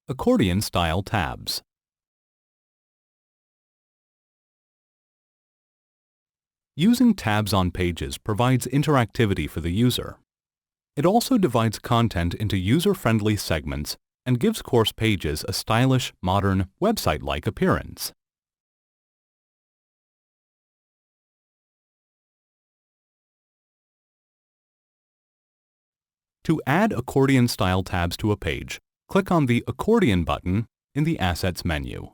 Accordion-style tabs. Using tabs on pages provides interactivity for the user. It also divides content into user-friendly segments and gives course pages a stylish, modern, website-like appearance. To add accordion-style tabs to a page, click on the Accordion button in the Assets menu.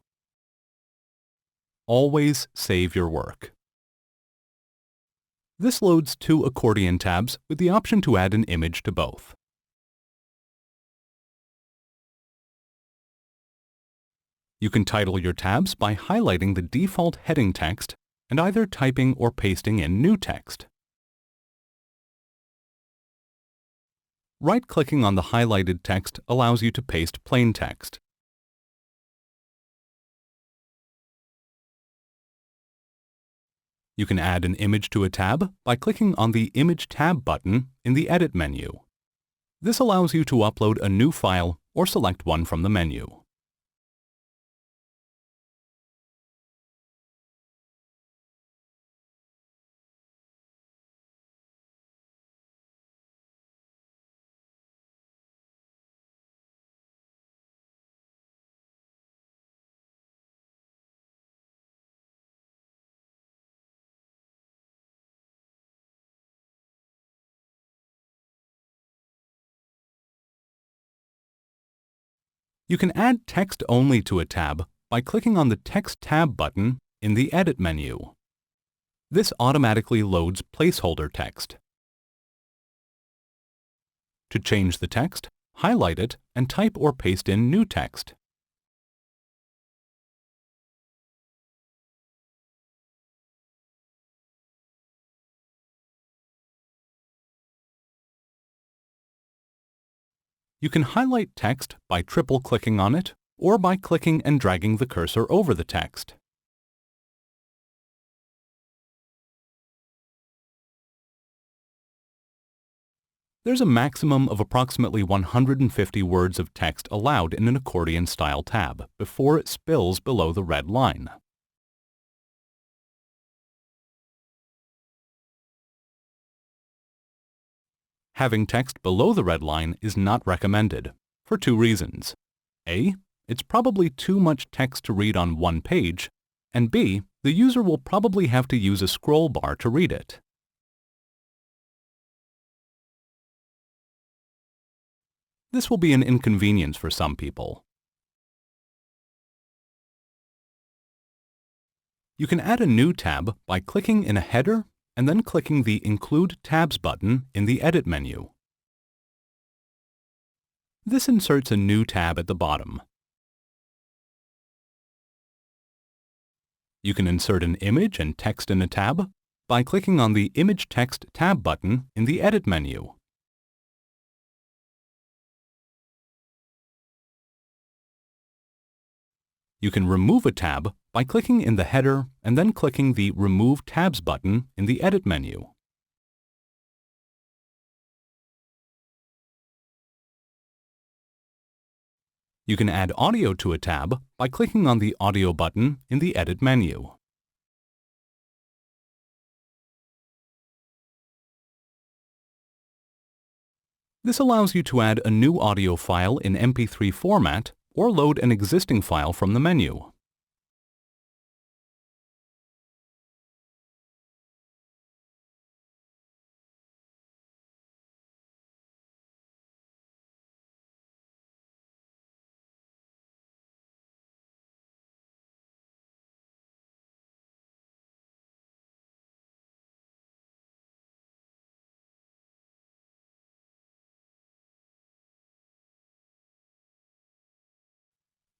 Always save your work. This loads two Accordion tabs with the option to add an image to both. You can title your tabs by highlighting the default heading text and either typing or pasting in new text. Right-clicking on the highlighted text allows you to paste plain text. You can add an image to a tab by clicking on the Image tab button in the Edit menu. This allows you to upload a new file or select one from the menu. You can add text only to a tab by clicking on the Text tab button in the Edit menu. This automatically loads placeholder text. To change the text, highlight it and type or paste in new text. You can highlight text by triple-clicking on it or by clicking and dragging the cursor over the text. There's a maximum of approximately 150 words of text allowed in an accordion-style tab before it spills below the red line. Having text below the red line is not recommended, for two reasons. A, it's probably too much text to read on one page, and B, the user will probably have to use a scroll bar to read it. This will be an inconvenience for some people. You can add a new tab by clicking in a header and then clicking the Include Tabs button in the Edit menu. This inserts a new tab at the bottom. You can insert an image and text in a tab by clicking on the Image Text tab button in the Edit menu. You can remove a tab by clicking in the header and then clicking the Remove Tabs button in the Edit menu. You can add audio to a tab by clicking on the Audio button in the Edit menu. This allows you to add a new audio file in MP3 format or load an existing file from the menu.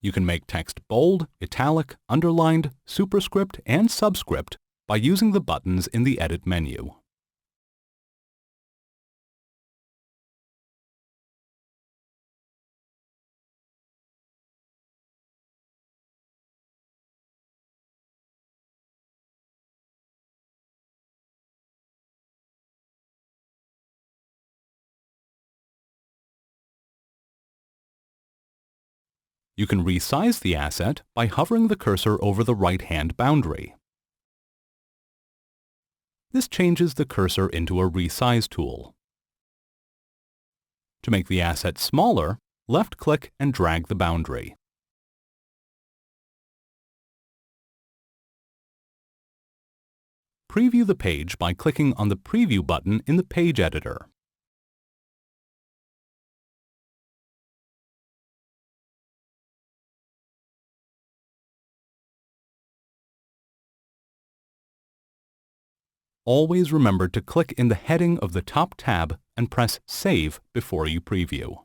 You can make text bold, italic, underlined, superscript, and subscript by using the buttons in the Edit menu. You can resize the asset by hovering the cursor over the right-hand boundary. This changes the cursor into a resize tool. To make the asset smaller, left-click and drag the boundary. Preview the page by clicking on the Preview button in the Page Editor. Always remember to click in the heading of the top tab and press Save before you preview.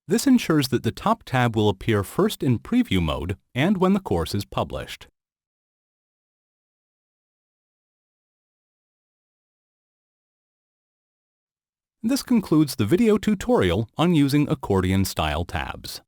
This ensures that the top tab will appear first in preview mode and when the course is published. This concludes the video tutorial on using accordion-style tabs.